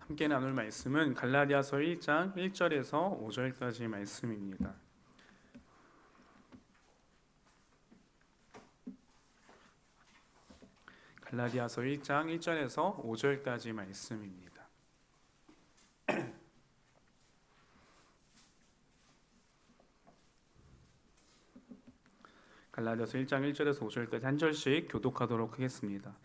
함께 나눌 말씀은 갈라디아서 1장 1절에서 5절까지 말씀입니다. 갈라디아서 1장 1절에서 5절까지 말씀입니다. 갈라디아서 1장 1절에서 5절까지 한 절씩 교독하도록 하겠습니다.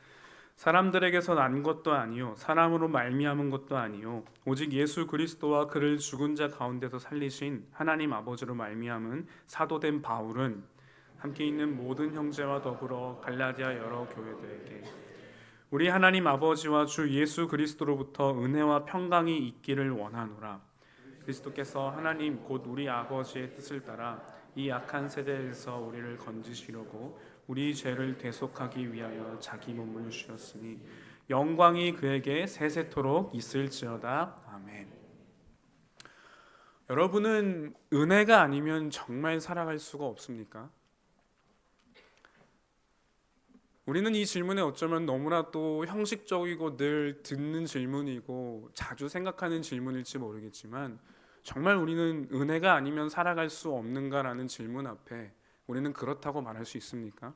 사람들에게서 난 것도 아니요 사람으로 말미암은 것도 아니요 오직 예수 그리스도와 그를 죽은 자 가운데서 살리신 하나님 아버지로 말미암은 사도된 바울은 함께 있는 모든 형제와 더불어 갈라디아 여러 교회들에게 우리 하나님 아버지와 주 예수 그리스도로부터 은혜와 평강이 있기를 원하노라. 그리스도께서 하나님 곧 우리 아버지의 뜻을 따라 이 악한 세대에서 우리를 건지시려고 우리 죄를 대속하기 위하여 자기 몸을 주셨으니 영광이 그에게 세세토록 있을지어다. 아멘. 여러분은 은혜가 아니면 정말 살아갈 수가 없습니까? 우리는 이 질문에 어쩌면 너무나 또 형식적이고 늘 듣는 질문이고 자주 생각하는 질문일지 모르겠지만 정말 우리는 은혜가 아니면 살아갈 수 없는가라는 질문 앞에 우리는 그렇다고 말할 수 있습니까?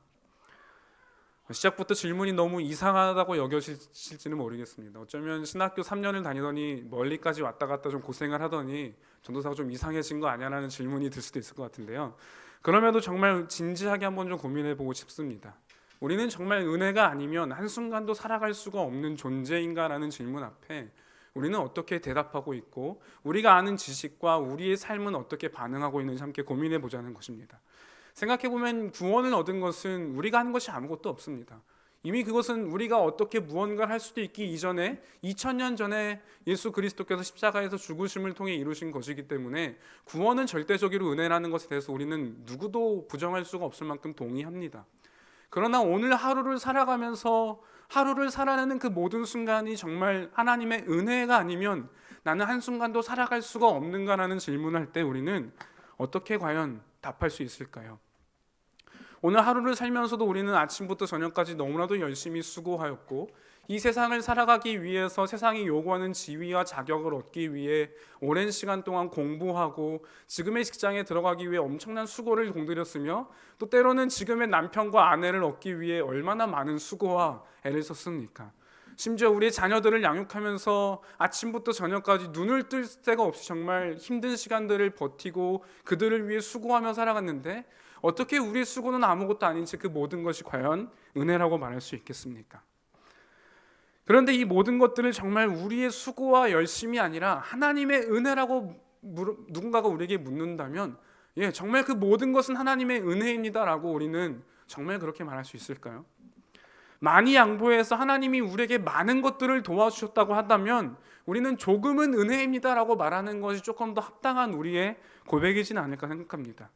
시작부터 질문이 너무 이상하다고 여겨질지는 모르겠습니다. 어쩌면 신학교 3년을 다니더니 멀리까지 왔다 갔다 좀 고생을 하더니 전도사가 좀 이상해진 거 아니야라는 질문이 들 수도 있을 것 같은데요. 그럼에도 정말 진지하게 한번 좀 고민해 보고 싶습니다. 우리는 정말 은혜가 아니면 한순간도 살아갈 수가 없는 존재인가라는 질문 앞에 우리는 어떻게 대답하고 있고 우리가 아는 지식과 우리의 삶은 어떻게 반응하고 있는지 함께 고민해 보자는 것입니다. 생각해보면 구원을 얻은 것은 우리가 한 것이 아무것도 없습니다. 이미 그것은 우리가 어떻게 무언가를 할 수도 있기 이전에 2000년 전에 예수 그리스도께서 십자가에서 죽으심을 통해 이루신 것이기 때문에 구원은 절대적으로 은혜라는 것에 대해서 우리는 누구도 부정할 수가 없을 만큼 동의합니다. 그러나 오늘 하루를 살아가면서 하루를 살아내는 그 모든 순간이 정말 하나님의 은혜가 아니면 나는 한순간도 살아갈 수가 없는가라는 질문을 할 때 우리는 어떻게 과연 답할 수 있을까요? 오늘 하루를 살면서도 우리는 아침부터 저녁까지 너무나도 열심히 수고하였고 이 세상을 살아가기 위해서 세상이 요구하는 지위와 자격을 얻기 위해 오랜 시간 동안 공부하고 지금의 직장에 들어가기 위해 엄청난 수고를 공들였으며 또 때로는 지금의 남편과 아내를 얻기 위해 얼마나 많은 수고와 애를 썼습니까? 심지어 우리 자녀들을 양육하면서 아침부터 저녁까지 눈을 뜰 새가 없이 정말 힘든 시간들을 버티고 그들을 위해 수고하며 살아갔는데 어떻게 우리의 수고는 아무것도 아닌 채 그 모든 것이 과연 은혜라고 말할 수 있겠습니까? 그런데 이 모든 것들을 정말 우리의 수고와 열심이 아니라 하나님의 은혜라고 누군가가 우리에게 묻는다면 정말 그 모든 것은 하나님의 은혜입니다라고 우리는 정말 그렇게 말할 수 있을까요? 많이 양보해서 하나님이 우리에게 많은 것들을 도와주셨다고 한다면 우리는 조금은 은혜입니다라고 말하는 것이 조금 더 합당한 우리의 고백이진 않을까 생각합니다.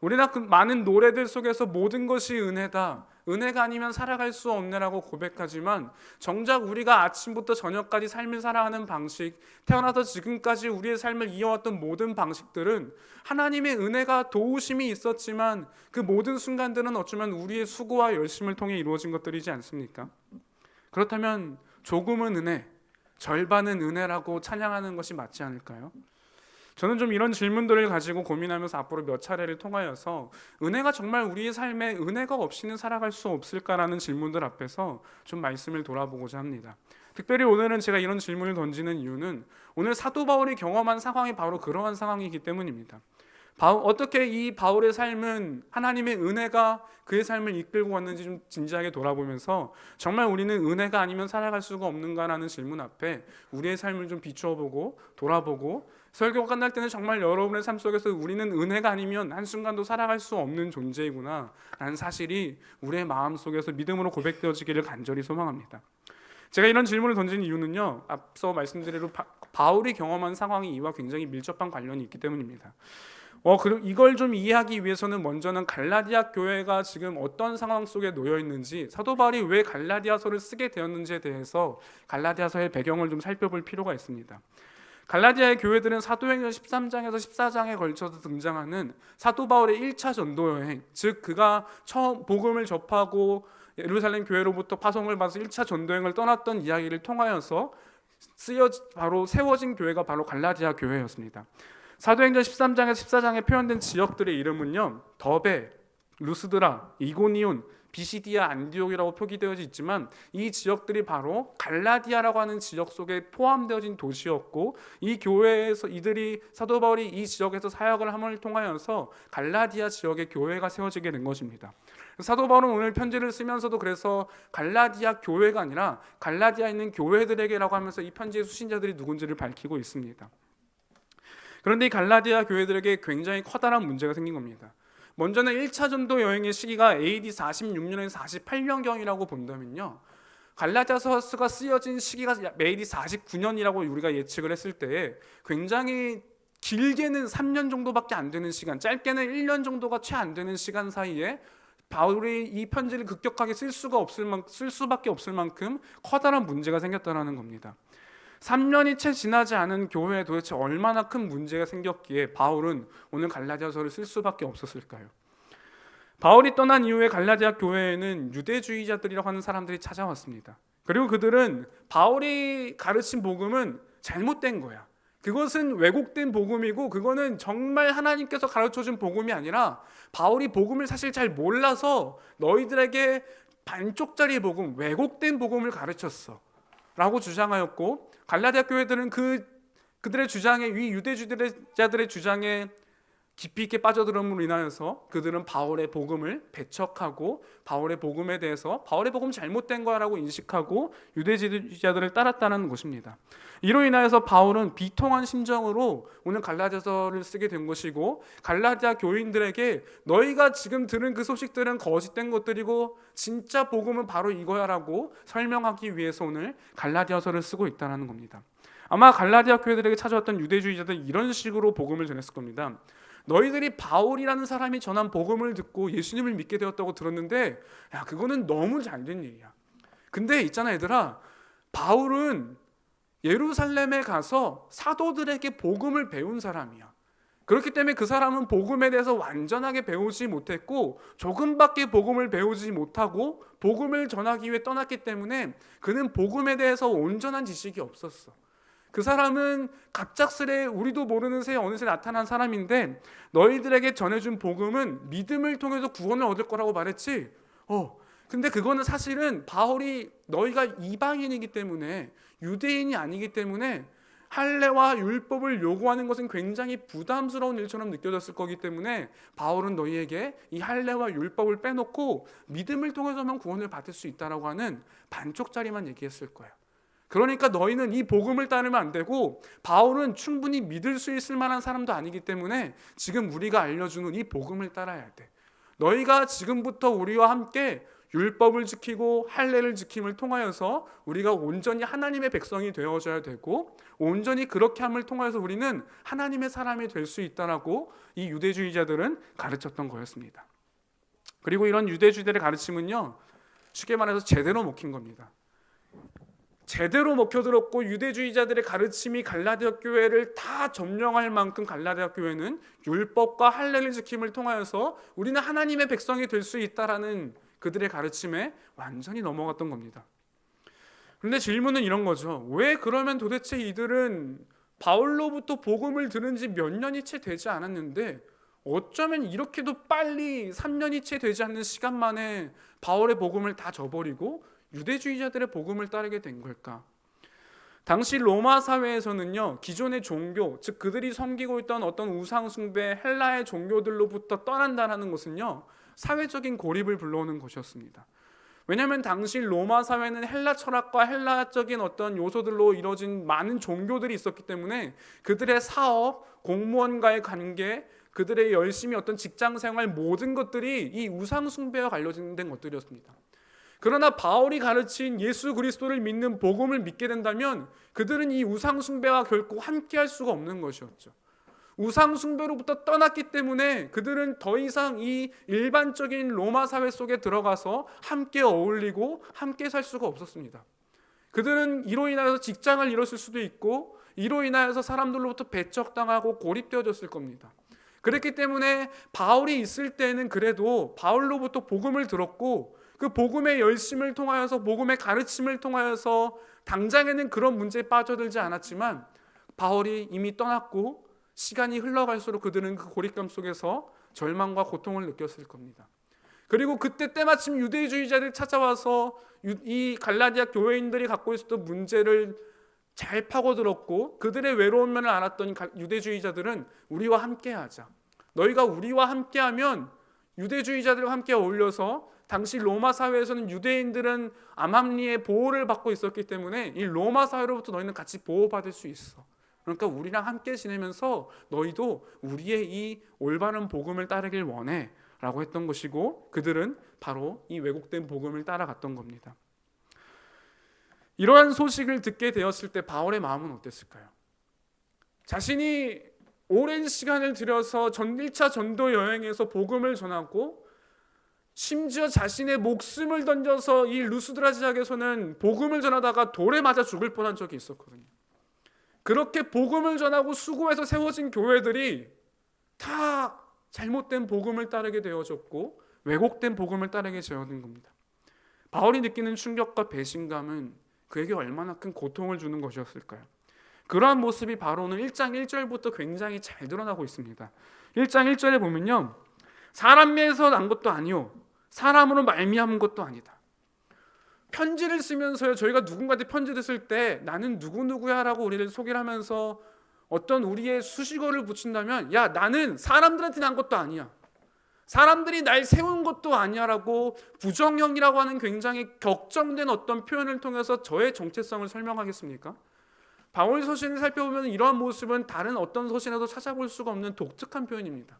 우리나 그 많은 노래들 속에서 모든 것이 은혜다, 은혜가 아니면 살아갈 수 없네라고 고백하지만 정작 우리가 아침부터 저녁까지 삶을 살아가는 방식, 태어나서 지금까지 우리의 삶을 이어왔던 모든 방식들은 하나님의 은혜가 도우심이 있었지만 그 모든 순간들은 어쩌면 우리의 수고와 열심을 통해 이루어진 것들이지 않습니까? 그렇다면 조금은 은혜, 절반은 은혜라고 찬양하는 것이 맞지 않을까요? 저는 좀 이런 질문들을 가지고 고민하면서 앞으로 몇 차례를 통하여서 은혜가 정말 우리의 삶에 은혜가 없이는 살아갈 수 없을까라는 질문들 앞에서 좀 말씀을 돌아보고자 합니다. 특별히 오늘은 제가 이런 질문을 던지는 이유는 오늘 사도 바울이 경험한 상황이 바로 그러한 상황이기 때문입니다. 어떻게 이 바울의 삶은 하나님의 은혜가 그의 삶을 이끌고 왔는지 좀 진지하게 돌아보면서 정말 우리는 은혜가 아니면 살아갈 수가 없는가라는 질문 앞에 우리의 삶을 좀 비추어보고 돌아보고 설교가 끝날 때는 정말 여러분의 삶 속에서 우리는 은혜가 아니면 한순간도 살아갈 수 없는 존재이구나 라는 사실이 우리의 마음 속에서 믿음으로 고백되어지기를 간절히 소망합니다. 제가 이런 질문을 던진 이유는요, 앞서 말씀드린 바울이 경험한 상황이 이와 굉장히 밀접한 관련이 있기 때문입니다. 그리고 이걸 좀 이해하기 위해서는 먼저는 갈라디아 교회가 지금 어떤 상황 속에 놓여 있는지, 사도 바울이 왜 갈라디아서를 쓰게 되었는지에 대해서 갈라디아서의 배경을 좀 살펴볼 필요가 있습니다. 갈라디아의 교회들은 사도행전 13장에서 14장에 걸쳐서 등장하는 사도 바울의 1차 전도 여행, 즉 그가 처음 복음을 접하고 예루살렘 교회로부터 파송을 받아서 1차 전도 여행을 떠났던 이야기를 통하여서 바로 세워진 교회가 바로 갈라디아 교회였습니다. 사도행전 13장에서 14장에 표현된 지역들의 이름은요, 더베, 루스드라, 이고니온, 비시디아, 안디옥이라고 표기되어 있지만 이 지역들이 바로 갈라디아라고 하는 지역 속에 포함되어진 도시였고, 이 교회에서 이들이 사도 바울이 이 지역에서 사역을 함을 통하여서 갈라디아 지역의 교회가 세워지게 된 것입니다. 사도 바울은 오늘 편지를 쓰면서도 그래서 갈라디아 교회가 아니라 갈라디아에 있는 교회들에게라고 하면서 이 편지의 수신자들이 누군지를 밝히고 있습니다. 그런데 이 갈라디아 교회들에게 굉장히 커다란 문제가 생긴 겁니다. 먼저는 1차 전도 여행의 시기가 AD 46년에서 48년경이라고 본다면요, 갈라디아서가 쓰여진 시기가 AD 49년이라고 우리가 예측을 했을 때 굉장히 길게는 3년 정도밖에 안 되는 시간, 짧게는 1년 정도가 채 안 되는 시간 사이에 바울이 이 편지를 급격하게 쓸 수밖에 없을 만큼 커다란 문제가 생겼다는 겁니다. 3년이 채 지나지 않은 교회에 도대체 얼마나 큰 문제가 생겼기에 바울은 오늘 갈라디아서를 쓸 수밖에 없었을까요? 바울이 떠난 이후에 갈라디아 교회에는 유대주의자들이라고 하는 사람들이 찾아왔습니다. 그리고 그들은 바울이 가르친 복음은 잘못된 거야. 그것은 왜곡된 복음이고 그거는 정말 하나님께서 가르쳐준 복음이 아니라 바울이 복음을 사실 잘 몰라서 너희들에게 반쪽짜리 복음, 왜곡된 복음을 가르쳤어 라고 주장하였고, 갈라디아 교회들은 그들의 주장에, 위 유대주의자들의 주장에 깊이 있게 빠져들음으로 인하여서 그들은 바울의 복음을 배척하고 바울의 복음에 대해서 바울의 복음 잘못된 거라고 인식하고 유대주의자들을 따랐다는 것입니다. 이로 인하여서 바울은 비통한 심정으로 오늘 갈라디아서를 쓰게 된 것이고, 갈라디아 교인들에게 너희가 지금 들은 그 소식들은 거짓된 것들이고 진짜 복음은 바로 이거야라고 설명하기 위해서 오늘 갈라디아서를 쓰고 있다는 겁니다. 아마 갈라디아 교회들에게 찾아왔던 유대주의자들은 이런 식으로 복음을 전했을 겁니다. 너희들이 바울이라는 사람이 전한 복음을 듣고 예수님을 믿게 되었다고 들었는데, 야, 그거는 너무 잘된 일이야. 근데 있잖아 얘들아, 바울은 예루살렘에 가서 사도들에게 복음을 배운 사람이야. 그렇기 때문에 그 사람은 복음에 대해서 완전하게 배우지 못했고 조금밖에 복음을 배우지 못하고 복음을 전하기 위해 떠났기 때문에 그는 복음에 대해서 온전한 지식이 없었어. 그 사람은 갑작스레 우리도 모르는 새에 어느새 나타난 사람인데 너희들에게 전해준 복음은 믿음을 통해서 구원을 얻을 거라고 말했지. 근데 그거는 사실은 바울이 너희가 이방인이기 때문에 유대인이 아니기 때문에 할례와 율법을 요구하는 것은 굉장히 부담스러운 일처럼 느껴졌을 거기 때문에 바울은 너희에게 이 할례와 율법을 빼놓고 믿음을 통해서만 구원을 받을 수 있다라고 하는 반쪽짜리만 얘기했을 거예요. 그러니까 너희는 이 복음을 따르면 안 되고 바울은 충분히 믿을 수 있을 만한 사람도 아니기 때문에 지금 우리가 알려주는 이 복음을 따라야 돼. 너희가 지금부터 우리와 함께 율법을 지키고 할례를 지킴을 통하여서 우리가 온전히 하나님의 백성이 되어져야 되고 온전히 그렇게 함을 통하여서 우리는 하나님의 사람이 될 수 있다라고 이 유대주의자들은 가르쳤던 거였습니다. 그리고 이런 유대주의들의 가르침은요, 쉽게 말해서 제대로 먹힌 겁니다. 제대로 먹혀들었고 유대주의자들의 가르침이 갈라디아 교회를 다 점령할 만큼 갈라디아 교회는 율법과 할례를 지킴을 통하여서 우리는 하나님의 백성이 될 수 있다라는 그들의 가르침에 완전히 넘어갔던 겁니다. 그런데 질문은 이런 거죠. 왜 그러면 도대체 이들은 바울로부터 복음을 들은 지 몇 년이 채 되지 않았는데 어쩌면 이렇게도 빨리 3년이 채 되지 않는 시간 만에 바울의 복음을 다 저버리고 유대주의자들의 복음을 따르게 된 걸까? 당시 로마 사회에서는요, 기존의 종교, 즉 그들이 섬기고 있던 어떤 우상 숭배, 헬라의 종교들로부터 떠난다는 것은요, 사회적인 고립을 불러오는 것이었습니다. 왜냐하면 당시 로마 사회는 헬라 철학과 헬라적인 어떤 요소들로 이루어진 많은 종교들이 있었기 때문에 그들의 사업, 공무원과의 관계, 그들의 열심히 어떤 직장 생활 모든 것들이 이 우상 숭배와 관련된 것들이었습니다. 그러나 바울이 가르친 예수 그리스도를 믿는 복음을 믿게 된다면 그들은 이 우상 숭배와 결코 함께할 수가 없는 것이었죠. 우상 숭배로부터 떠났기 때문에 그들은 더 이상 이 일반적인 로마 사회 속에 들어가서 함께 어울리고 함께 살 수가 없었습니다. 그들은 이로 인하여서 직장을 잃었을 수도 있고 이로 인하여서 사람들로부터 배척당하고 고립되어졌을 겁니다. 그렇기 때문에 바울이 있을 때는 그래도 바울로부터 복음을 들었고 그 복음의 열심을 통하여서 복음의 가르침을 통하여서 당장에는 그런 문제에 빠져들지 않았지만 바울이 이미 떠났고 시간이 흘러갈수록 그들은 그 고립감 속에서 절망과 고통을 느꼈을 겁니다. 그리고 그때 때마침 유대주의자들이 찾아와서 이 갈라디아 교회인들이 갖고 있었던 문제를 잘 파고들었고 그들의 외로운 면을 알았던 유대주의자들은 우리와 함께하자. 너희가 우리와 함께하면 유대주의자들과 함께 어울려서 당시 로마 사회에서는 유대인들은 암암리의 보호를 받고 있었기 때문에 이 로마 사회로부터 너희는 같이 보호받을 수 있어. 그러니까 우리랑 함께 지내면서 너희도 우리의 이 올바른 복음을 따르길 원해 라고 했던 것이고 그들은 바로 이 왜곡된 복음을 따라갔던 겁니다. 이러한 소식을 듣게 되었을 때 바울의 마음은 어땠을까요? 자신이 오랜 시간을 들여서 1차 전도 여행에서 복음을 전하고 심지어 자신의 목숨을 던져서 이 루스드라 지역에서는 복음을 전하다가 돌에 맞아 죽을 뻔한 적이 있었거든요. 그렇게 복음을 전하고 수고해서 세워진 교회들이 다 잘못된 복음을 따르게 되어졌고 왜곡된 복음을 따르게 되어진 겁니다. 바울이 느끼는 충격과 배신감은 그에게 얼마나 큰 고통을 주는 것이었을까요? 그러한 모습이 바로 오늘 1장 1절부터 굉장히 잘 드러나고 있습니다. 1장 1절에 보면요, 사람에서 난 것도 아니요 사람으로 말미암은 것도 아니다. 편지를 쓰면서요, 저희가 누군가한테 편지를 쓸 때 나는 누구누구야 라고 우리를 소개를 하면서 어떤 우리의 수식어를 붙인다면 야 나는 사람들한테 난 것도 아니야, 사람들이 날 세운 것도 아니야 라고 부정형이라고 하는 굉장히 격정된 어떤 표현을 통해서 저의 정체성을 설명하겠습니까? 바울 서신을 살펴보면 이러한 모습은 다른 어떤 서신에도 찾아볼 수가 없는 독특한 표현입니다.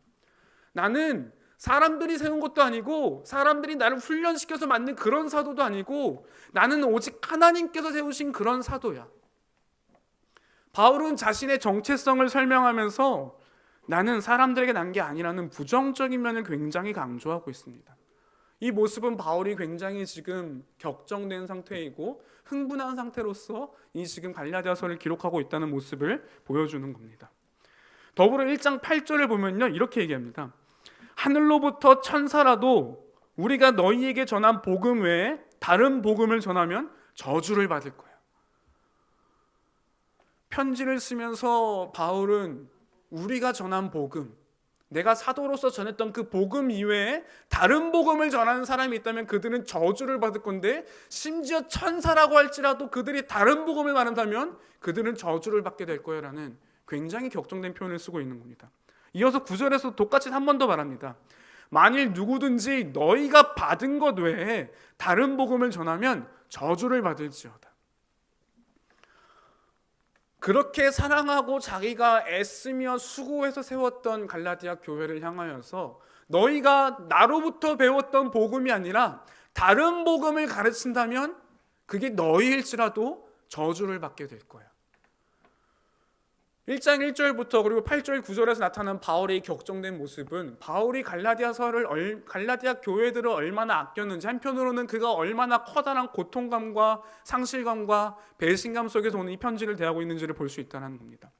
나는 사람들이 세운 것도 아니고 사람들이 나를 훈련시켜서 만든 그런 사도도 아니고 나는 오직 하나님께서 세우신 그런 사도야. 바울은 자신의 정체성을 설명하면서 나는 사람들에게 난 게 아니라는 부정적인 면을 굉장히 강조하고 있습니다. 이 모습은 바울이 굉장히 지금 격정된 상태이고 흥분한 상태로서 이 지금 갈라디아서를 기록하고 있다는 모습을 보여주는 겁니다. 더불어 1장 8절을 보면요, 이렇게 얘기합니다. 하늘로부터 천사라도 우리가 너희에게 전한 복음 외에 다른 복음을 전하면 저주를 받을 거야. 편지를 쓰면서 바울은 우리가 전한 복음, 내가 사도로서 전했던 그 복음 이외에 다른 복음을 전하는 사람이 있다면 그들은 저주를 받을 건데 심지어 천사라고 할지라도 그들이 다른 복음을 말한다면 그들은 저주를 받게 될 거야라는 굉장히 격정된 표현을 쓰고 있는 겁니다. 이어서 9절에서 똑같이 한 번 더 말합니다. 만일 누구든지 너희가 받은 것 외에 다른 복음을 전하면 저주를 받을지어다. 그렇게 사랑하고 자기가 애쓰며 수고해서 세웠던 갈라디아 교회를 향하여서 너희가 나로부터 배웠던 복음이 아니라 다른 복음을 가르친다면 그게 너희일지라도 저주를 받게 될 거야. 1장 1절부터 그리고 8절 9절에서 나타난 바울의 격정된 모습은 바울이 갈라디아 교회들을 얼마나 아꼈는지, 한편으로는 그가 얼마나 커다란 고통감과 상실감과 배신감 속에서 오늘 이 편지를 대하고 있는지를 볼 수 있다는 겁니다.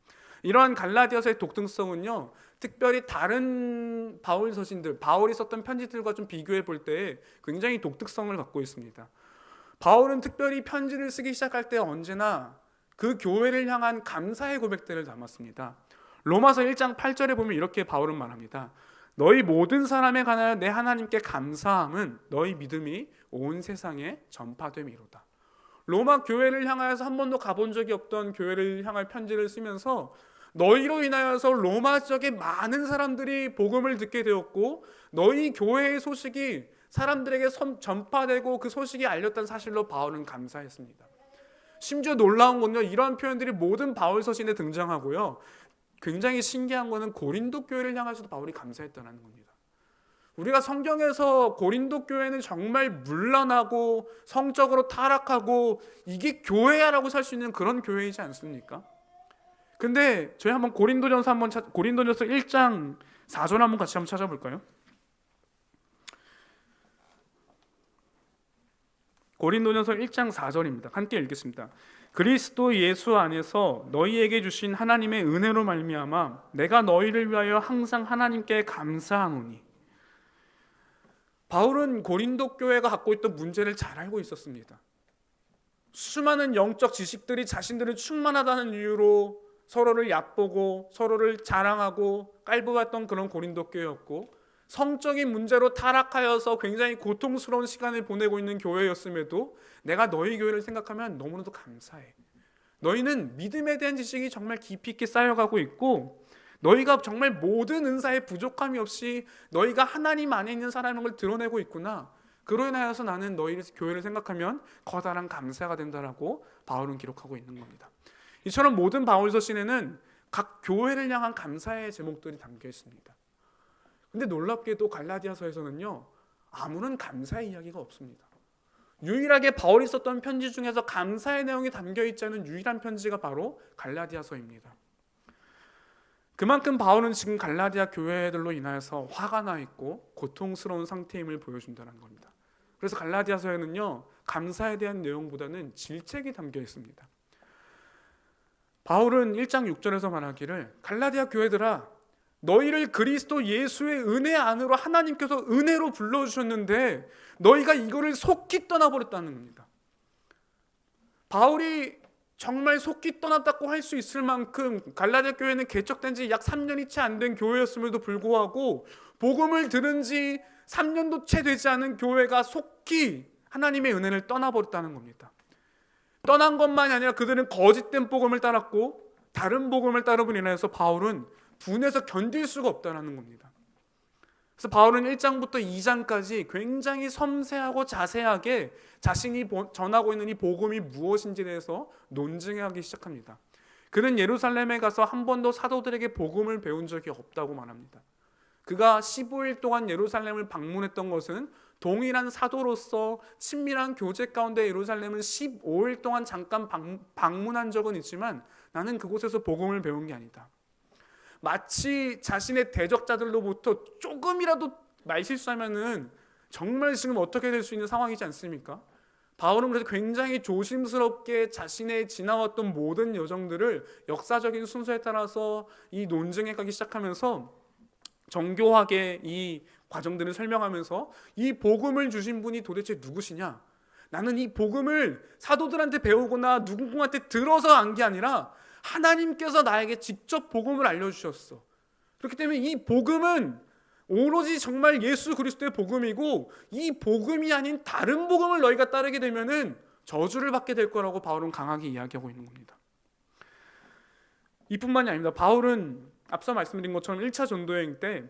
이러한 갈라디아서의 독특성은요, 특별히 다른 바울 서신들, 바울이 썼던 편지들과 좀 비교해 볼 때 굉장히 독특성을 갖고 있습니다. 바울은 특별히 편지를 쓰기 시작할 때 언제나 그 교회를 향한 감사의 고백들을 담았습니다. 로마서 1장 8절에 보면 이렇게 바울은 말합니다. 너희 모든 사람에 관하여 내 하나님께 감사함은 너희 믿음이 온 세상에 전파됨이로다. 로마 교회를 향하여서 한 번도 가본 적이 없던 교회를 향할 편지를 쓰면서 너희로 인하여서 로마 지역의 많은 사람들이 복음을 듣게 되었고 너희 교회의 소식이 사람들에게 전파되고 그 소식이 알렸다는 사실로 바울은 감사했습니다. 심지어 놀라운 건요, 이러한 표현들이 모든 바울 서신에 등장하고요, 굉장히 신기한 거는 고린도 교회를 향해서도 바울이 감사했다는 겁니다. 우리가 성경에서 고린도 교회는 정말 문란하고 성적으로 타락하고 이게 교회야라고 살 수 있는 그런 교회이지 않습니까? 근데 저희 한번 고린도전서 1장 4절 한번 같이 한번 찾아볼까요? 고린도전서 1장 4절입니다. 함께 읽겠습니다. 그리스도 예수 안에서 너희에게 주신 하나님의 은혜로 말미암아 내가 너희를 위하여 항상 하나님께 감사하노니. 바울은 고린도 교회가 갖고 있던 문제를 잘 알고 있었습니다. 수많은 영적 지식들이 자신들은 충만하다는 이유로 서로를 얕보고 서로를 자랑하고 깔보았던 그런 고린도 교회였고, 성적인 문제로 타락하여서 굉장히 고통스러운 시간을 보내고 있는 교회였음에도 내가 너희 교회를 생각하면 너무나도 감사해. 너희는 믿음에 대한 지식이 정말 깊이 있게 쌓여가고 있고, 너희가 정말 모든 은사에 부족함이 없이 너희가 하나님 안에 있는 사람인 걸 드러내고 있구나. 그로 인하여서 나는 너희 교회를 생각하면 커다란 감사가 된다라고 바울은 기록하고 있는 겁니다. 이처럼 모든 바울서 시에는 각 교회를 향한 감사의 제목들이 담겨 있습니다. 근데 놀랍게도 갈라디아서에서는요, 아무런 감사의 이야기가 없습니다. 유일하게 바울이 썼던 편지 중에서 감사의 내용이 담겨 있지 않은 유일한 편지가 바로 갈라디아서입니다. 그만큼 바울은 지금 갈라디아 교회들로 인하여서 화가 나 있고 고통스러운 상태임을 보여준다는 겁니다. 그래서 갈라디아서에는요, 감사에 대한 내용보다는 질책이 담겨 있습니다. 바울은 1장 6절에서 말하기를, 갈라디아 교회들아, 너희를 그리스도 예수의 은혜 안으로 하나님께서 은혜로 불러주셨는데 너희가 이거를 속히 떠나버렸다는 겁니다. 바울이 정말 속히 떠났다고 할 수 있을 만큼 갈라디아 교회는 개척된 지 약 3년이 채 안 된 교회였음에도 불구하고 복음을 들은 지 3년도 채 되지 않은 교회가 속히 하나님의 은혜를 떠나버렸다는 겁니다. 떠난 것만이 아니라 그들은 거짓된 복음을 따랐고 다른 복음을 따르고 인해서 바울은 분해서 견딜 수가 없다는 겁니다. 그래서 바울은 1장부터 2장까지 굉장히 섬세하고 자세하게 자신이 전하고 있는 이 복음이 무엇인지에 대해서 논증하기 시작합니다. 그는 예루살렘에 가서 한 번도 사도들에게 복음을 배운 적이 없다고 말합니다. 그가 15일 동안 예루살렘을 방문했던 것은 동일한 사도로서 친밀한 교제 가운데 예루살렘을 15일 동안 잠깐 방문한 적은 있지만 나는 그곳에서 복음을 배운 게 아니다. 마치 자신의 대적자들로부터 조금이라도 말실수하면은 정말 지금 어떻게 될 수 있는 상황이지 않습니까? 바울은 그래서 굉장히 조심스럽게 자신의 지나왔던 모든 여정들을 역사적인 순서에 따라서 이 논증해 가기 시작하면서 정교하게 이 과정들을 설명하면서 이 복음을 주신 분이 도대체 누구시냐? 나는 이 복음을 사도들한테 배우거나 누군가한테 들어서 안 게 아니라 하나님께서 나에게 직접 복음을 알려주셨어. 그렇기 때문에 이 복음은 오로지 정말 예수 그리스도의 복음이고 이 복음이 아닌 다른 복음을 너희가 따르게 되면은 저주를 받게 될 거라고 바울은 강하게 이야기하고 있는 겁니다. 이뿐만이 아닙니다. 바울은 앞서 말씀드린 것처럼 1차 전도여행 때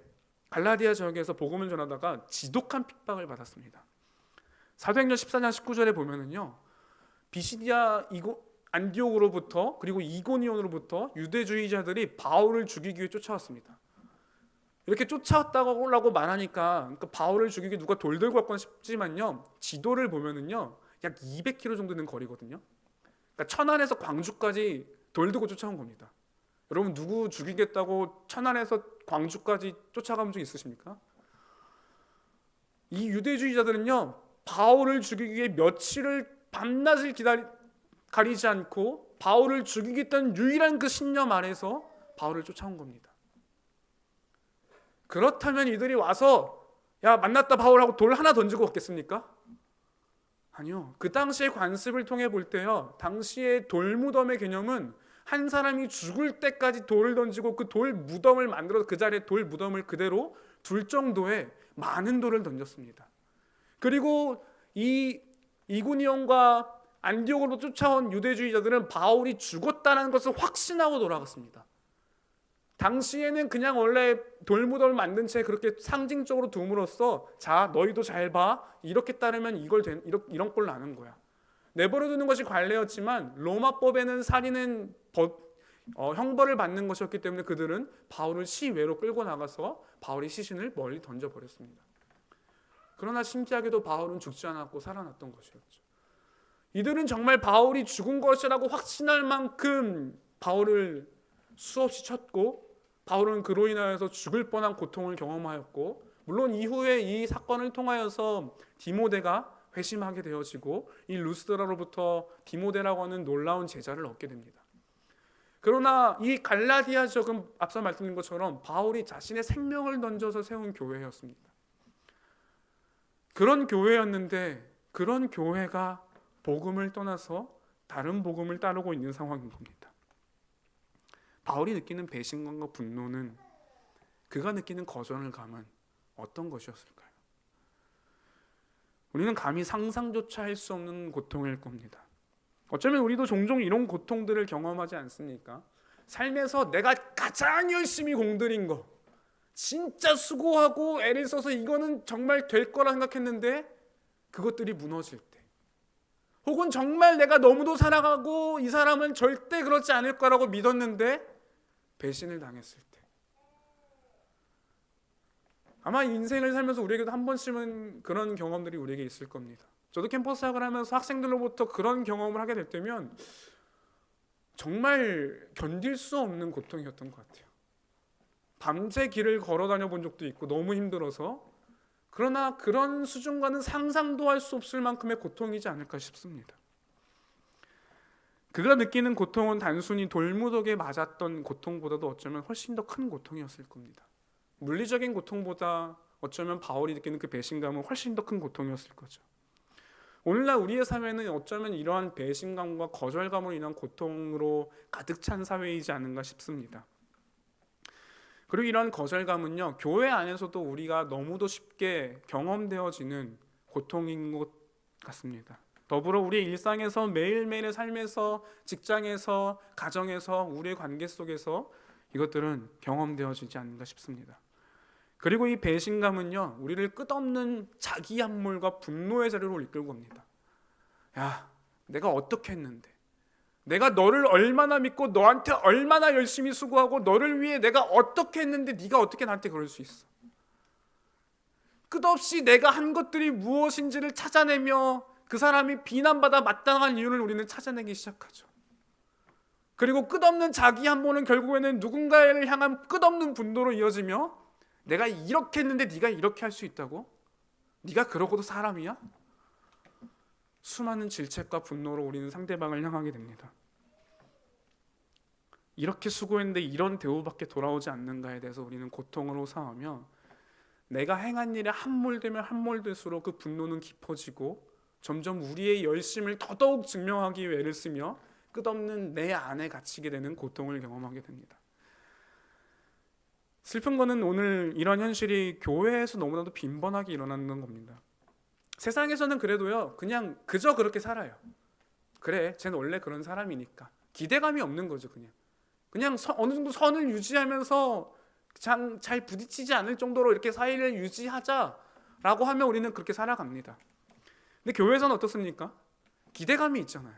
갈라디아 지역에서 복음을 전하다가 지독한 핍박을 받았습니다. 사도행전 14장 19절에 보면은요, 비시디아 안디옥으로부터 그리고 이고니온으로부터 유대주의자들이 바울을 죽이기 위해 쫓아왔습니다. 이렇게 쫓아왔다고 말하니까 그러니까 바울을 죽이기 누가 돌 들고 왔건 싶지만요, 지도를 보면은요 약 200km 정도 되는 거리거든요. 그러니까 천안에서 광주까지 돌 들고 쫓아온 겁니다. 여러분 누구 죽이겠다고 천안에서 광주까지 쫓아간 적 있으십니까? 이 유대주의자들은요, 바울을 죽이기 위해 며칠을 밤낮을 가리지 않고 바울을 죽이겠다는 유일한 그 신념 아래서 바울을 쫓아온 겁니다. 그렇다면 이들이 와서 야 만났다 바울하고 돌 하나 던지고 왔겠습니까? 아니요. 그 당시의 관습을 통해 볼 때요, 당시의 돌무덤의 개념은 한 사람이 죽을 때까지 돌을 던지고 그 돌 무덤을 만들어서 그 자리에 돌 무덤을 그대로 둘 정도의 많은 돌을 던졌습니다. 그리고 이 이고니온과 안디옥으로 쫓아온 유대주의자들은 바울이 죽었다는 것을 확신하고 돌아갔습니다. 당시에는 그냥 원래 돌무덤을 만든 채 그렇게 상징적으로 둠으로써 자 너희도 잘 봐, 이렇게 따르면 이런 꼴 나는 거야, 내버려두는 것이 관례였지만 로마법에는 살인은 형벌을 받는 것이었기 때문에 그들은 바울을 시외로 끌고 나가서 바울의 시신을 멀리 던져버렸습니다. 그러나 신기하게도 바울은 죽지 않았고 살아났던 것이었죠. 이들은 정말 바울이 죽은 것이라고 확신할 만큼 바울을 수없이 쳤고 바울은 그로 인하여서 죽을 뻔한 고통을 경험하였고, 물론 이후에 이 사건을 통하여서 디모데가 회심하게 되어지고 이 루스드라로부터 디모데라고 하는 놀라운 제자를 얻게 됩니다. 그러나 이 갈라디아 지역은 앞서 말씀드린 것처럼 바울이 자신의 생명을 던져서 세운 교회였습니다. 그런 교회였는데 그런 교회가 복음을 떠나서 다른 복음을 따르고 있는 상황인 겁니다. 바울이 느끼는 배신감과 분노는 그가 느끼는 거절을 감은 어떤 것이었을까요? 우리는 감히 상상조차 할 수 없는 고통일 겁니다. 어쩌면 우리도 종종 이런 고통들을 경험하지 않습니까? 삶에서 내가 가장 열심히 공들인 거, 진짜 수고하고 애를 써서 이거는 정말 될 거라 생각했는데 그것들이 무너질 때, 혹은 정말 내가 너무도 사랑하고 이 사람은 절대 그렇지 않을 거라고 믿었는데 배신을 당했을 때, 아마 인생을 살면서 우리에게도 한 번씩은 그런 경험들이 우리에게 있을 겁니다. 저도 캠퍼스 학을 하면서 학생들로부터 그런 경험을 하게 될 때면 정말 견딜 수 없는 고통이었던 것 같아요. 밤새 길을 걸어 다녀 본 적도 있고 너무 힘들어서, 그러나 그런 수준과는 상상도 할 수 없을 만큼의 고통이지 않을까 싶습니다. 그가 느끼는 고통은 단순히 돌무더기에 맞았던 고통보다도 어쩌면 훨씬 더 큰 고통이었을 겁니다. 물리적인 고통보다 어쩌면 바울이 느끼는 그 배신감은 훨씬 더 큰 고통이었을 거죠. 오늘날 우리의 사회는 어쩌면 이러한 배신감과 거절감으로 인한 고통으로 가득 찬 사회이지 않은가 싶습니다. 그리고 이런 거절감은요, 교회 안에서도 우리가 너무도 쉽게 경험되어지는 고통인 것 같습니다. 더불어 우리의 일상에서, 매일매일의 삶에서, 직장에서, 가정에서, 우리의 관계 속에서 이것들은 경험되어지지 않는가 싶습니다. 그리고 이 배신감은요, 우리를 끝없는 자기 함몰과 분노의 자리로 이끌고 옵니다. 야, 내가 어떻게 했는데, 내가 너를 얼마나 믿고 너한테 얼마나 열심히 수고하고 너를 위해 내가 어떻게 했는데 네가 어떻게 나한테 그럴 수 있어? 끝없이 내가 한 것들이 무엇인지를 찾아내며 그 사람이 비난받아 마땅한 이유를 우리는 찾아내기 시작하죠. 그리고 끝없는 자기 함몰은 결국에는 누군가를 향한 끝없는 분노로 이어지며, 내가 이렇게 했는데 네가 이렇게 할 수 있다고? 네가 그러고도 사람이야? 수많은 질책과 분노로 우리는 상대방을 향하게 됩니다. 이렇게 수고했는데 이런 대우밖에 돌아오지 않는가에 대해서 우리는 고통으로 상하며, 내가 행한 일에 함몰되면 함몰될수록 그 분노는 깊어지고 점점 우리의 열심을 더더욱 증명하기 위해 애를 쓰며 끝없는 내 안에 갇히게 되는 고통을 경험하게 됩니다. 슬픈 거는 오늘 이런 현실이 교회에서 너무나도 빈번하게 일어나는 겁니다. 세상에서는 그래도요, 그냥 그저 그렇게 살아요. 그래, 쟤는 원래 그런 사람이니까. 기대감이 없는 거죠. 그냥 어느 정도 선을 유지하면서 잘 부딪히지 않을 정도로 이렇게 사이를 유지하자라고 하면 우리는 그렇게 살아갑니다. 근데 교회에서는 어떻습니까? 기대감이 있잖아요.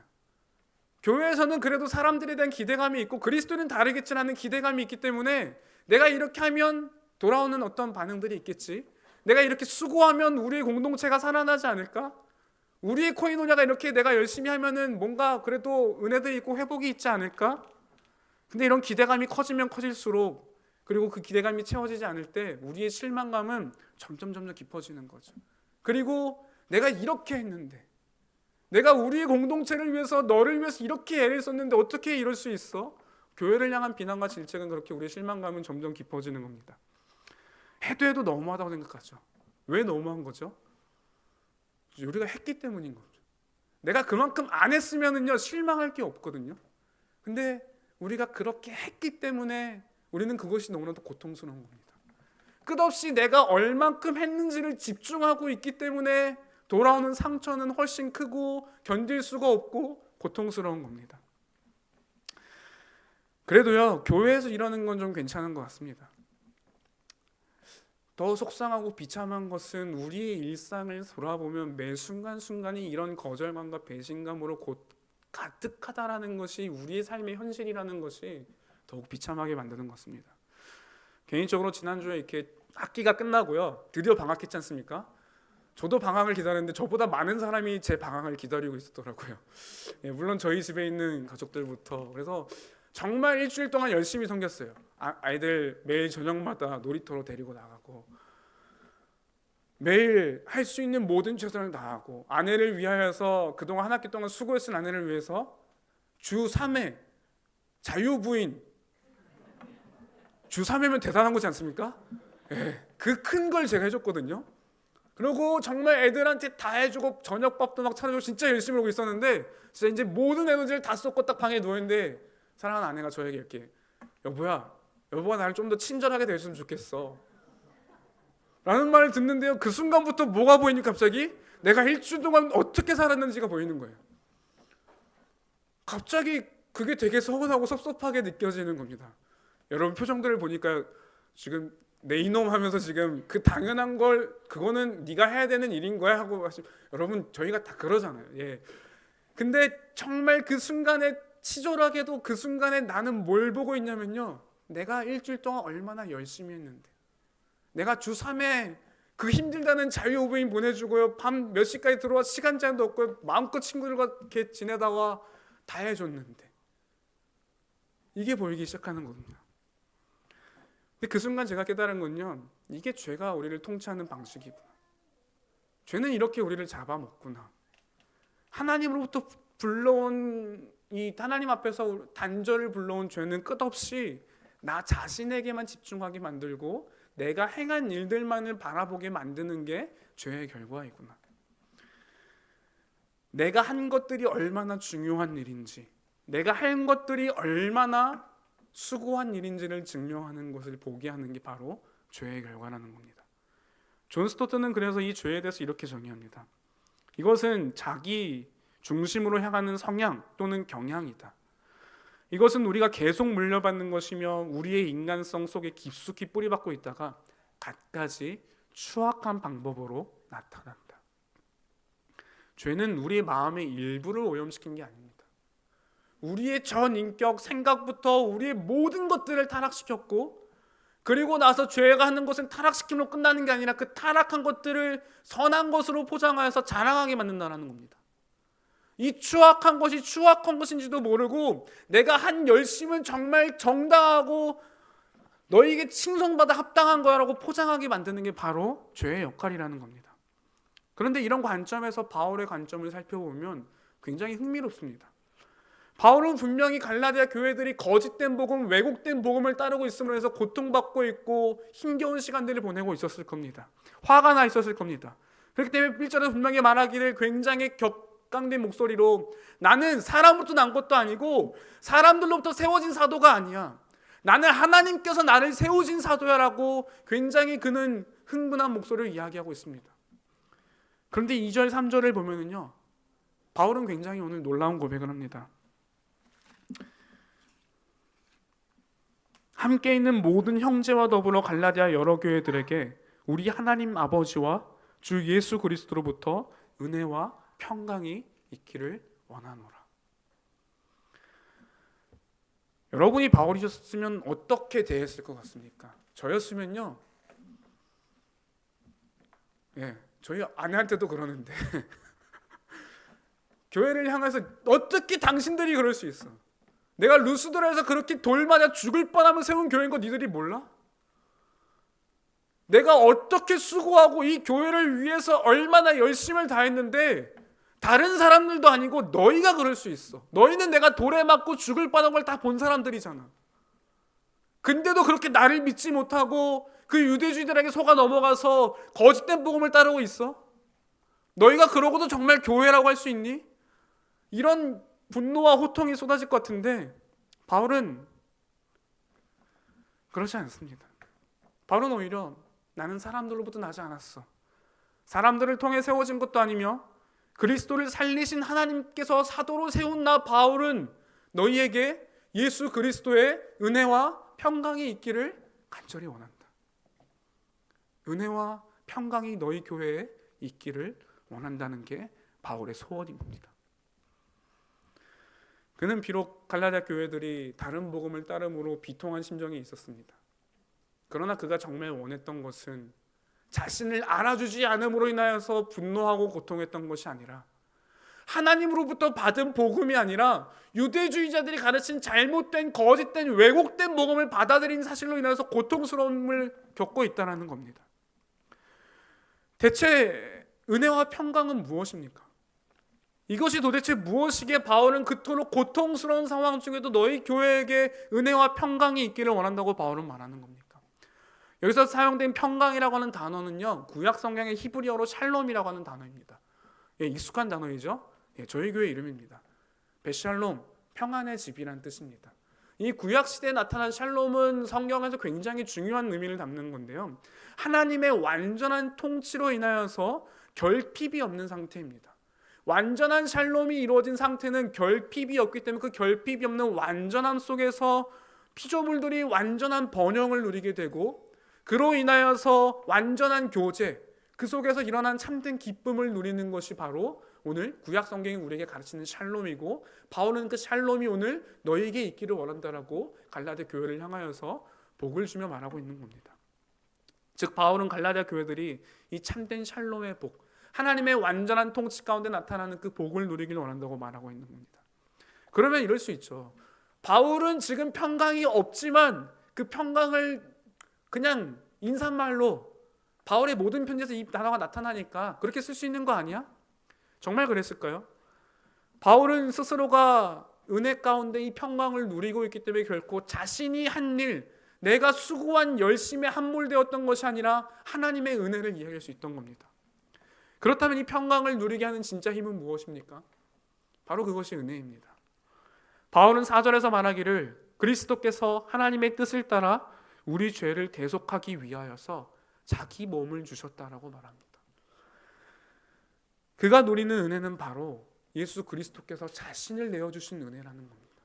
교회에서는 그래도 사람들에 대한 기대감이 있고, 그리스도는 다르겠지라는 기대감이 있기 때문에 내가 이렇게 하면 돌아오는 어떤 반응들이 있겠지, 내가 이렇게 수고하면 우리의 공동체가 살아나지 않을까, 우리의 코이노냐가 이렇게 내가 열심히 하면은 뭔가 그래도 은혜도 있고 회복이 있지 않을까. 근데 이런 기대감이 커지면 커질수록, 그리고 그 기대감이 채워지지 않을 때 우리의 실망감은 점점 깊어지는 거죠. 그리고 내가 이렇게 했는데, 내가 우리의 공동체를 위해서, 너를 위해서 이렇게 애를 썼는데 어떻게 이럴 수 있어? 교회를 향한 비난과 질책은 그렇게 우리의 실망감은 점점 깊어지는 겁니다. 해도 너무하다고 생각하죠. 왜 너무한 거죠? 우리가 했기 때문인 거죠. 내가 그만큼 안 했으면은요, 실망할 게 없거든요. 근데 우리가 그렇게 했기 때문에 우리는 그것이 너무나도 고통스러운 겁니다. 끝없이 내가 얼만큼 했는지를 집중하고 있기 때문에 돌아오는 상처는 훨씬 크고 견딜 수가 없고 고통스러운 겁니다. 그래도요, 교회에서 이러는 건 좀 괜찮은 것 같습니다. 더 속상하고 비참한 것은 우리의 일상을 돌아보면 매 순간순간이 이런 거절감과 배신감으로 가득하다라는 것이 우리의 삶의 현실이라는 것이 더욱 비참하게 만드는 것 같습니다. 개인적으로 지난주에 이렇게 학기가 끝나고요, 드디어 방학했지 않습니까? 저도 방학을 기다렸는데 저보다 많은 사람이 제 방학을 기다리고 있었더라고요. 물론 저희 집에 있는 가족들부터. 그래서 정말 일주일 동안 열심히 섬겼어요. 아이들 매일 저녁마다 놀이터로 데리고 나가고, 매일 할 수 있는 모든 최선을 다하고, 아내를 위하여서 그동안 한 학기 동안 수고했은 아내를 위해서 주 3회 자유부인, 주 3회면 대단한 거지 않습니까? 그 큰 걸 제가 해줬거든요. 그리고 정말 애들한테 다 해주고 저녁밥도 막 차려주고 진짜 열심히 하고 있었는데 진짜 이제 모든 에너지를 다 쏟고 딱 방에 누워있는데 사랑하는 아내가 저에게 이렇게 여보가 나를 좀 더 친절하게 대해주면 좋겠어 라는 말을 듣는데요, 그 순간부터 뭐가 보이니까 갑자기 내가 일주일 동안 어떻게 살았는지가 보이는 거예요. 갑자기 그게 되게 서운하고 섭섭하게 느껴지는 겁니다. 여러분 표정들을 보니까 지금 내 이놈 하면서 지금 그 당연한 걸 그거는 네가 해야 되는 일인 거야 하고 여러분 저희가 다 그러잖아요. 예. 근데 정말 그 순간에 치졸하게도 그 순간에 나는 뭘 보고 있냐면요, 내가 일주일 동안 얼마나 열심히 했는데, 내가 주 3회 그 힘들다는 자유오브인 보내주고요, 밤 몇 시까지 들어와 시간 제한도 없고 마음껏 친구들과 이렇게 지내다가 다 해줬는데, 이게 보이기 시작하는 겁니다. 근데 그 순간 제가 깨달은 건요, 이게 죄가 우리를 통치하는 방식이구나. 죄는 이렇게 우리를 잡아먹구나. 하나님으로부터 불러온 이 하나님 앞에서 단절을 불러온 죄는 끝없이 나 자신에게만 집중하게 만들고 내가 행한 일들만을 바라보게 만드는 게 죄의 결과이구나. 내가 한 것들이 얼마나 중요한 일인지, 내가 한 것들이 얼마나 수고한 일인지를 증명하는 것을 보게 하는 게 바로 죄의 결과라는 겁니다. 존 스토트는 그래서 이 죄에 대해서 이렇게 정의합니다. 이것은 자기 중심으로 향하는 성향 또는 경향이다. 이것은 우리가 계속 물려받는 것이며 우리의 인간성 속에 깊숙이 뿌리박고 있다가 갖가지 추악한 방법으로 나타난다. 죄는 우리의 마음의 일부를 오염시킨 게 아닙니다. 우리의 전 인격, 생각부터 우리의 모든 것들을 타락시켰고, 그리고 나서 죄가 하는 것은 타락시킴으로 끝나는 게 아니라 그 타락한 것들을 선한 것으로 포장하여서 자랑하게 만든다는 겁니다. 이 추악한 것이 추악한 것인지도 모르고 내가 한 열심은 정말 정당하고 너에게 칭송받아 합당한 거야라고 포장하게 만드는 게 바로 죄의 역할이라는 겁니다. 그런데 이런 관점에서 바울의 관점을 살펴보면 굉장히 흥미롭습니다. 바울은 분명히 갈라디아 교회들이 거짓된 복음, 왜곡된 복음을 따르고 있음으로 해서 고통받고 있고 힘겨운 시간들을 보내고 있었을 겁니다. 화가 나 있었을 겁니다. 그렇기 때문에 1절에 분명히 말하기를 굉장히 격강된 목소리로, 나는 사람으로부터 난 것도 아니고 사람들로부터 세워진 사도가 아니야, 나는 하나님께서 나를 세우신 사도야 라고 굉장히 그는 흥분한 목소리로 이야기하고 있습니다. 그런데 2절 3절을 보면은요, 바울은 굉장히 오늘 놀라운 고백을 합니다. 함께 있는 모든 형제와 더불어 갈라디아 여러 교회들에게 우리 하나님 아버지와 주 예수 그리스도로부터 은혜와 평강이 있기를 원하노라. 여러분이 바울이셨으면 어떻게 대했을 것 같습니까? 저였으면요, 저희 아내한테도 그러는데 교회를 향해서 어떻게 당신들이 그럴 수 있어? 내가 루스드라에서 그렇게 돌 맞아 죽을 뻔하면 세운 교회인 거 니들이 몰라? 내가 어떻게 수고하고 이 교회를 위해서 얼마나 열심을 다했는데 다른 사람들도 아니고 너희가 그럴 수 있어. 너희는 내가 돌에 맞고 죽을 뻔한 걸 다 본 사람들이잖아. 근데도 그렇게 나를 믿지 못하고 그 유대주의들에게 속아 넘어가서 거짓된 복음을 따르고 있어? 너희가 그러고도 정말 교회라고 할 수 있니? 이런 분노와 호통이 쏟아질 것 같은데 바울은 그렇지 않습니다. 바울은 오히려 나는 사람들로부터 나지 않았어. 사람들을 통해 세워진 것도 아니며 그리스도를 살리신 하나님께서 사도로 세운 나 바울은 너희에게 예수 그리스도의 은혜와 평강이 있기를 간절히 원한다. 은혜와 평강이 너희 교회에 있기를 원한다는 게 바울의 소원인 겁니다. 그는 비록 갈라디아 교회들이 다른 복음을 따름으로 비통한 심정이 있었습니다. 그러나 그가 정말 원했던 것은 자신을 알아주지 않음으로 인하여서 분노하고 고통했던 것이 아니라 하나님으로부터 받은 복음이 아니라 유대주의자들이 가르친 잘못된 거짓된 왜곡된 복음을 받아들인 사실로 인해서 고통스러움을 겪고 있다는 겁니다. 대체 은혜와 평강은 무엇입니까? 이것이 도대체 무엇이기에 바울은 그토록 고통스러운 상황 중에도 너희 교회에게 은혜와 평강이 있기를 원한다고 바울은 말하는 겁니까? 여기서 사용된 평강이라고 하는 단어는요, 구약 성경의 히브리어로 샬롬이라고 하는 단어입니다. 예, 익숙한 단어이죠. 예, 저희 교회 이름입니다. 베샬롬, 평안의 집이란 뜻입니다. 이 구약 시대에 나타난 샬롬은 성경에서 굉장히 중요한 의미를 담는 건데요, 하나님의 완전한 통치로 인하여서 결핍이 없는 상태입니다. 완전한 샬롬이 이루어진 상태는 결핍이 없기 때문에 그 결핍이 없는 완전함 속에서 피조물들이 완전한 번영을 누리게 되고, 그로 인하여서 완전한 교제, 그 속에서 일어난 참된 기쁨을 누리는 것이 바로 오늘 구약 성경이 우리에게 가르치는 샬롬이고, 바울은 그 샬롬이 오늘 너희에게 있기를 원한다라고 갈라디아 교회를 향하여서 복을 주며 말하고 있는 겁니다. 즉 바울은 갈라디아 교회들이 이 참된 샬롬의 복, 하나님의 완전한 통치 가운데 나타나는 그 복을 누리기를 원한다고 말하고 있는 겁니다. 그러면 이럴 수 있죠. 바울은 지금 평강이 없지만 그 평강을 그냥 인사말로 바울의 모든 편지에서 이 단어가 나타나니까 그렇게 쓸 수 있는 거 아니야? 정말 그랬을까요? 바울은 스스로가 은혜 가운데 이 평강을 누리고 있기 때문에 결코 자신이 한 일, 내가 수고한 열심에 함몰되었던 것이 아니라 하나님의 은혜를 이야기할 수 있던 겁니다. 그렇다면 이 평강을 누리게 하는 진짜 힘은 무엇입니까? 바로 그것이 은혜입니다. 바울은 4절에서 말하기를 그리스도께서 하나님의 뜻을 따라 우리 죄를 대속하기 위하여서 자기 몸을 주셨다라고 말합니다. 그가 누리는 은혜는 바로 예수 그리스도께서 자신을 내어주신 은혜라는 겁니다.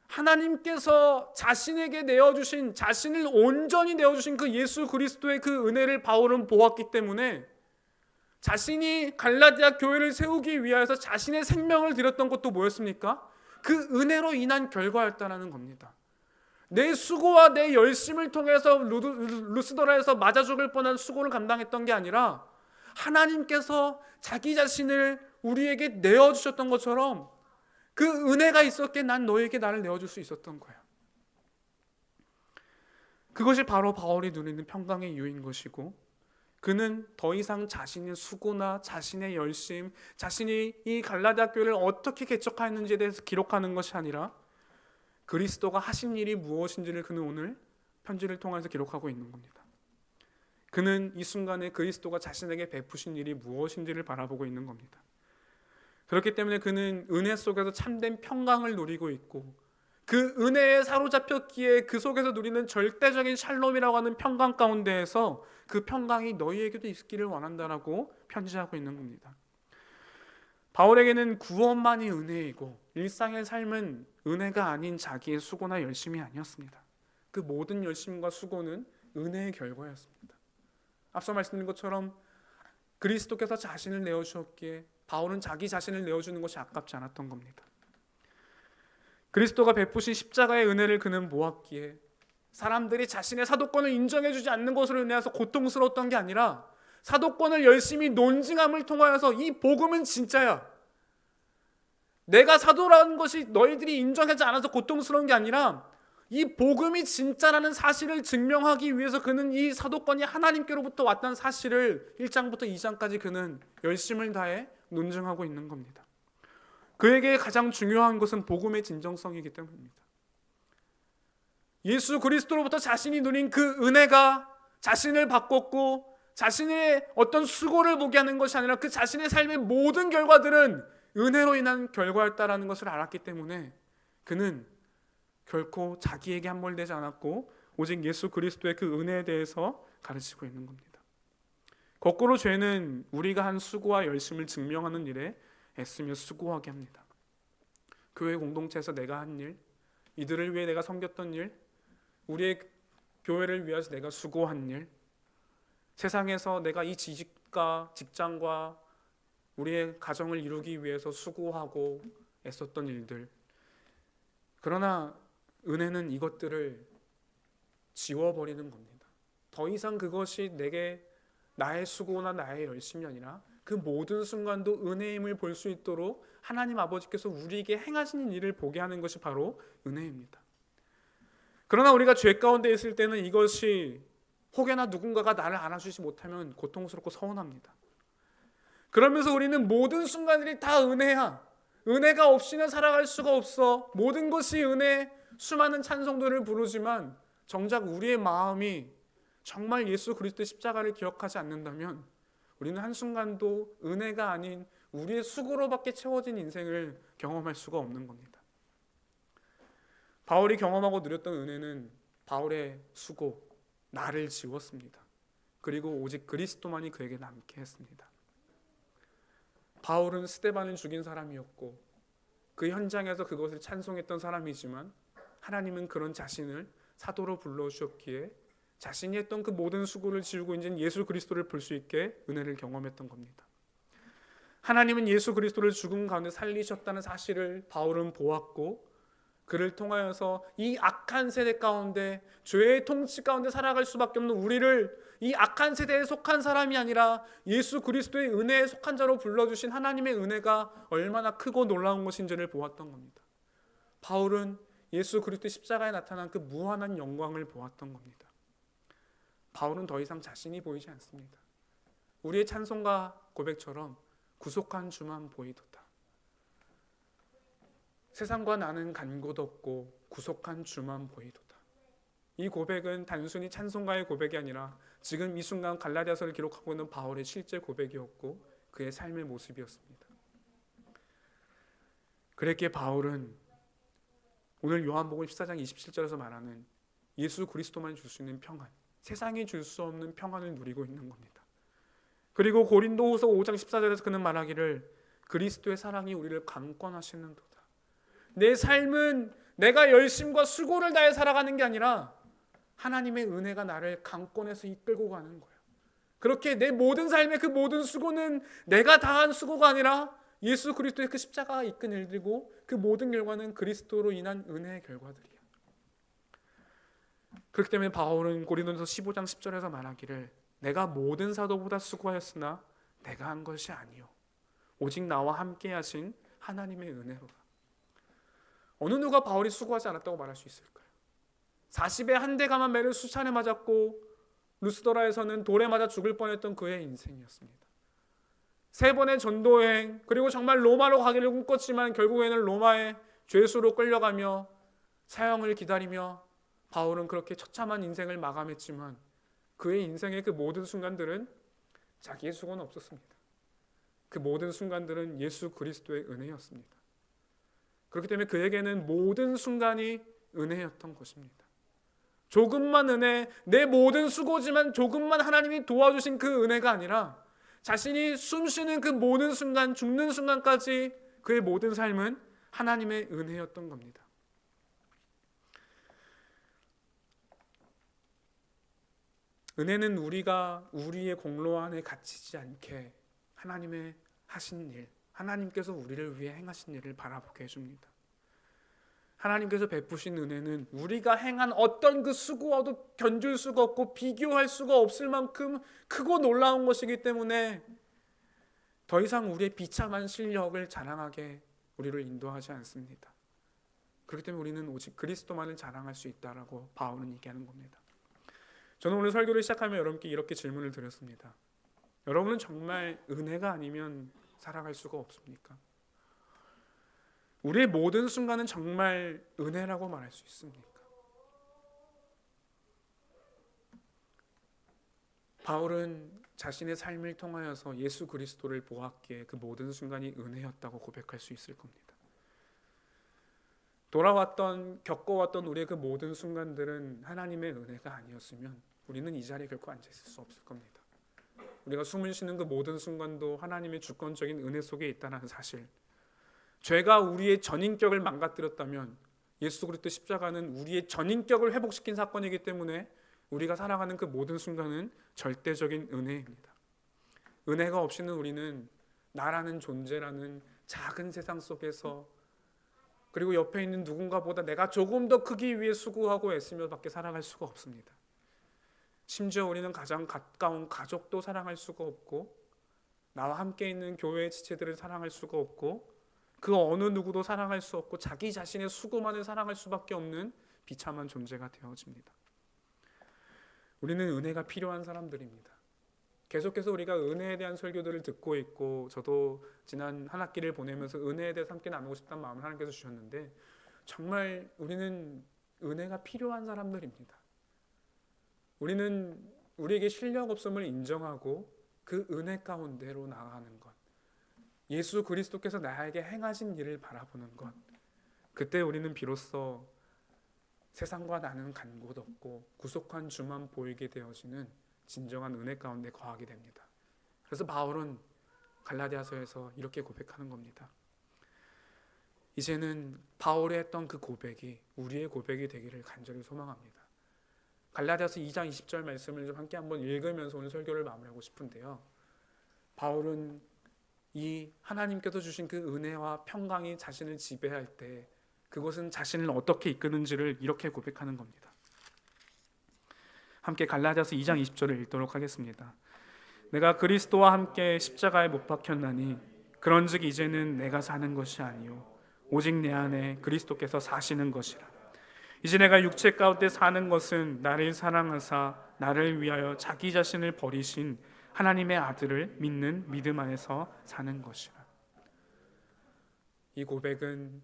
하나님께서 자신에게 내어주신, 자신을 온전히 내어주신 그 예수 그리스도의 그 은혜를 바울은 보았기 때문에 자신이 갈라디아 교회를 세우기 위하여서 자신의 생명을 드렸던 것도 뭐였습니까? 그 은혜로 인한 결과였다는 겁니다. 내 수고와 내 열심을 통해서 루스드라에서 맞아 죽을 뻔한 수고를 감당했던 게 아니라 하나님께서 자기 자신을 우리에게 내어주셨던 것처럼 그 은혜가 있었기에 난 너에게 나를 내어줄 수 있었던 거야. 그것이 바로 바울이 누리는 평강의 이유인 것이고, 그는 더 이상 자신의 수고나 자신의 열심, 자신이 이 갈라디아 교회를 어떻게 개척하였는지에 대해서 기록하는 것이 아니라 그리스도가 하신 일이 무엇인지를 그는 오늘 편지를 통해서 기록하고 있는 겁니다. 그는 이 순간에 그리스도가 자신에게 베푸신 일이 무엇인지를 바라보고 있는 겁니다. 그렇기 때문에 그는 은혜 속에서 참된 평강을 누리고 있고, 그 은혜에 사로잡혔기에 그 속에서 누리는 절대적인 샬롬이라고 하는 평강 가운데에서 그 평강이 너희에게도 있기를 원한다라고 편지하고 있는 겁니다. 바울에게는 구원만이 은혜이고 일상의 삶은 은혜가 아닌 자기의 수고나 열심이 아니었습니다. 그 모든 열심과 수고는 은혜의 결과였습니다. 앞서 말씀드린 것처럼 그리스도께서 자신을 내어주셨기에 바울은 자기 자신을 내어주는 것이 아깝지 않았던 겁니다. 그리스도가 베푸신 십자가의 은혜를 그는 모았기에 사람들이 자신의 사도권을 인정해주지 않는 것으로 인해서 고통스러웠던 게 아니라 사도권을 열심히 논증함을 통하여서 이 복음은 진짜야, 내가 사도라는 것이 너희들이 인정하지 않아서 고통스러운 게 아니라 이 복음이 진짜라는 사실을 증명하기 위해서 그는 이 사도권이 하나님께로부터 왔다는 사실을 1장부터 2장까지 그는 열심을 다해 논증하고 있는 겁니다. 그에게 가장 중요한 것은 복음의 진정성이기 때문입니다. 예수 그리스도로부터 자신이 누린 그 은혜가 자신을 바꿨고 자신의 어떤 수고를 보게 하는 것이 아니라 그 자신의 삶의 모든 결과들은 은혜로 인한 결과였다라는 것을 알았기 때문에 그는 결코 자기에게 함몰되지 않았고 오직 예수 그리스도의 그 은혜에 대해서 가르치고 있는 겁니다. 거꾸로 죄는 우리가 한 수고와 열심을 증명하는 일에 애쓰며 수고하게 합니다. 교회 공동체에서 내가 한 일, 이들을 위해 내가 섬겼던 일, 우리의 교회를 위해서 내가 수고한 일, 세상에서 내가 이 지식과 직장과 우리의 가정을 이루기 위해서 수고하고 애썼던 일들. 그러나 은혜는 이것들을 지워버리는 겁니다. 더 이상 그것이 내게 나의 수고나 나의 열심이 아니라 그 모든 순간도 은혜임을 볼 수 있도록 하나님 아버지께서 우리에게 행하시는 일을 보게 하는 것이 바로 은혜입니다. 그러나 우리가 죄 가운데 있을 때는 이것이 혹여나 누군가가 나를 안아주지 못하면 고통스럽고 서운합니다. 그러면서 우리는 모든 순간들이 다 은혜야, 은혜가 없이는 살아갈 수가 없어, 모든 것이 은혜, 수많은 찬송들을 부르지만 정작 우리의 마음이 정말 예수 그리스도의 십자가를 기억하지 않는다면 우리는 한순간도 은혜가 아닌 우리의 수고로밖에 채워진 인생을 경험할 수가 없는 겁니다. 바울이 경험하고 누렸던 은혜는 바울의 수고, 나를 지웠습니다. 그리고 오직 그리스도만이 그에게 남게 했습니다. 바울은 스데반을 죽인 사람이었고 그 현장에서 그것을 찬송했던 사람이지만 하나님은 그런 자신을 사도로 불러주셨기에 자신이 했던 그 모든 수고를 지우고 이제 예수 그리스도를 볼 수 있게 은혜를 경험했던 겁니다. 하나님은 예수 그리스도를 죽음 가운데 살리셨다는 사실을 바울은 보았고 그를 통하여서 이 악한 세대 가운데 죄의 통치 가운데 살아갈 수밖에 없는 우리를 이 악한 세대에 속한 사람이 아니라 예수 그리스도의 은혜에 속한 자로 불러주신 하나님의 은혜가 얼마나 크고 놀라운 것인지를 보았던 겁니다. 바울은 예수 그리스도의 십자가에 나타난 그 무한한 영광을 보았던 겁니다. 바울은 더 이상 자신이 보이지 않습니다. 우리의 찬송가 고백처럼 구속한 주만 보이도다. 세상과 나는 간 곳 없고 구속한 주만 보이도다. 이 고백은 단순히 찬송가의 고백이 아니라 지금 이 순간 갈라디아서를 기록하고 있는 바울의 실제 고백이었고 그의 삶의 모습이었습니다. 그랬기에 바울은 오늘 요한복음 14장 27절에서 말하는 예수 그리스도만 줄 수 있는 평안, 세상이 줄 수 없는 평안을 누리고 있는 겁니다. 그리고 고린도후서 5장 14절에서 그는 말하기를 그리스도의 사랑이 우리를 강권하시는도다. 내 삶은 내가 열심과 수고를 다해 살아가는 게 아니라 하나님의 은혜가 나를 강권해서 이끌고 가는 거예요. 그렇게 내 모든 삶의 그 모든 수고는 내가 다한 수고가 아니라 예수 그리스도의 그 십자가가 이끈 일들이고 그 모든 결과는 그리스도로 인한 은혜의 결과들이야. 그렇기 때문에 바울은 고린도전서 15장 10절에서 말하기를 내가 모든 사도보다 수고하였으나 내가 한 것이 아니요 오직 나와 함께 하신 하나님의 은혜로다. 어느 누가 바울이 수고하지 않았다고 말할 수 있을까요? 40에 한 대 감한 매를 수차례 맞았고 루스더라에서는 돌에 맞아 죽을 뻔했던 그의 인생이었습니다. 3번의 전도여행 그리고 정말 로마로 가기를 꿈꿨지만 결국에는 로마의 죄수로 끌려가며 사형을 기다리며 바울은 그렇게 처참한 인생을 마감했지만 그의 인생의 그 모든 순간들은 자기의 수고는 없었습니다. 그 모든 순간들은 예수 그리스도의 은혜였습니다. 그렇기 때문에 그에게는 모든 순간이 은혜였던 것입니다. 조금만 은혜, 내 모든 수고지만 조금만 하나님이 도와주신 그 은혜가 아니라 자신이 숨쉬는 그 모든 순간, 죽는 순간까지 그의 모든 삶은 하나님의 은혜였던 겁니다. 은혜는 우리가 우리의 공로 안에 갇히지 않게 하나님의 하신 일, 하나님께서 우리를 위해 행하신 일을 바라보게 해줍니다. 하나님께서 베푸신 은혜는 우리가 행한 어떤 그 수고와도 견줄 수가 없고 비교할 수가 없을 만큼 크고 놀라운 것이기 때문에 더 이상 우리의 비참한 실력을 자랑하게 우리를 인도하지 않습니다. 그렇기 때문에 우리는 오직 그리스도만을 자랑할 수 있다라고 바울은 얘기하는 겁니다. 저는 오늘 설교를 시작하며 여러분께 이렇게 질문을 드렸습니다. 여러분은 정말 은혜가 아니면 살아갈 수가 없습니까? 우리의 모든 순간은 정말 은혜라고 말할 수 있습니까? 바울은 자신의 삶을 통하여서 예수 그리스도를 보았기에 그 모든 순간이 은혜였다고 고백할 수 있을 겁니다. 돌아왔던, 겪어왔던 우리의 그 모든 순간들은 하나님의 은혜가 아니었으면 우리는 이 자리에 결코 앉아있을 수 없을 겁니다. 우리가 숨을 쉬는 그 모든 순간도 하나님의 주권적인 은혜 속에 있다는 사실, 죄가 우리의 전인격을 망가뜨렸다면 예수 그리스도 십자가는 우리의 전인격을 회복시킨 사건이기 때문에 우리가 살아가는 그 모든 순간은 절대적인 은혜입니다. 은혜가 없이는 우리는 나라는 존재라는 작은 세상 속에서 그리고 옆에 있는 누군가보다 내가 조금 더 크기 위해 수고하고 애쓰며 밖에 살아갈 수가 없습니다. 심지어 우리는 가장 가까운 가족도 사랑할 수가 없고 나와 함께 있는 교회의 지체들을 사랑할 수가 없고 그 어느 누구도 사랑할 수 없고 자기 자신의 수고만을 사랑할 수밖에 없는 비참한 존재가 되어집니다. 우리는 은혜가 필요한 사람들입니다. 계속해서 우리가 은혜에 대한 설교들을 듣고 있고 저도 지난 한 학기를 보내면서 은혜에 대해서 함께 나누고 싶다는 마음을 하나님께서 주셨는데 정말 우리는 은혜가 필요한 사람들입니다. 우리는 우리에게 실력 없음을 인정하고 그 은혜 가운데로 나아가는 것, 예수 그리스도께서 나에게 행하신 일을 바라보는 것, 그때 우리는 비로소 세상과 나는 간 곳 없고 구속한 주만 보이게 되어지는 진정한 은혜 가운데 거하게 됩니다. 그래서 바울은 갈라디아서에서 이렇게 고백하는 겁니다. 이제는 바울이 했던 그 고백이 우리의 고백이 되기를 간절히 소망합니다. 갈라디아서 2장 20절 말씀을 좀 함께 한번 읽으면서 오늘 설교를 마무리하고 싶은데요. 바울은 이 하나님께서 주신 그 은혜와 평강이 자신을 지배할 때 그것은 자신을 어떻게 이끄는지를 이렇게 고백하는 겁니다. 함께 갈라디아서 2장 20절을 읽도록 하겠습니다. 내가 그리스도와 함께 십자가에 못 박혔나니 그런즉 이제는 내가 사는 것이 아니요 오직 내 안에 그리스도께서 사시는 것이라. 이제 내가 육체 가운데 사는 것은 나를 사랑하사 나를 위하여 자기 자신을 버리신 하나님의 아들을 믿는 믿음 안에서 사는 것이라. 이 고백은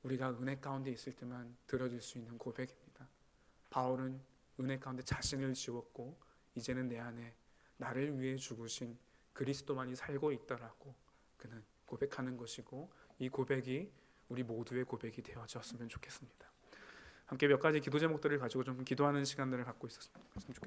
우리가 은혜 가운데 있을 때만 들어줄 수 있는 고백입니다. 바울은 은혜 가운데 자신을 지웠고 이제는 내 안에 나를 위해 죽으신 그리스도만이 살고 있다라고 그는 고백하는 것이고, 이 고백이 우리 모두의 고백이 되어졌으면 좋겠습니다. 함께 몇 가지 기도 제목들을 가지고 좀 기도하는 시간들을 갖고 있었으면 좋겠습니다.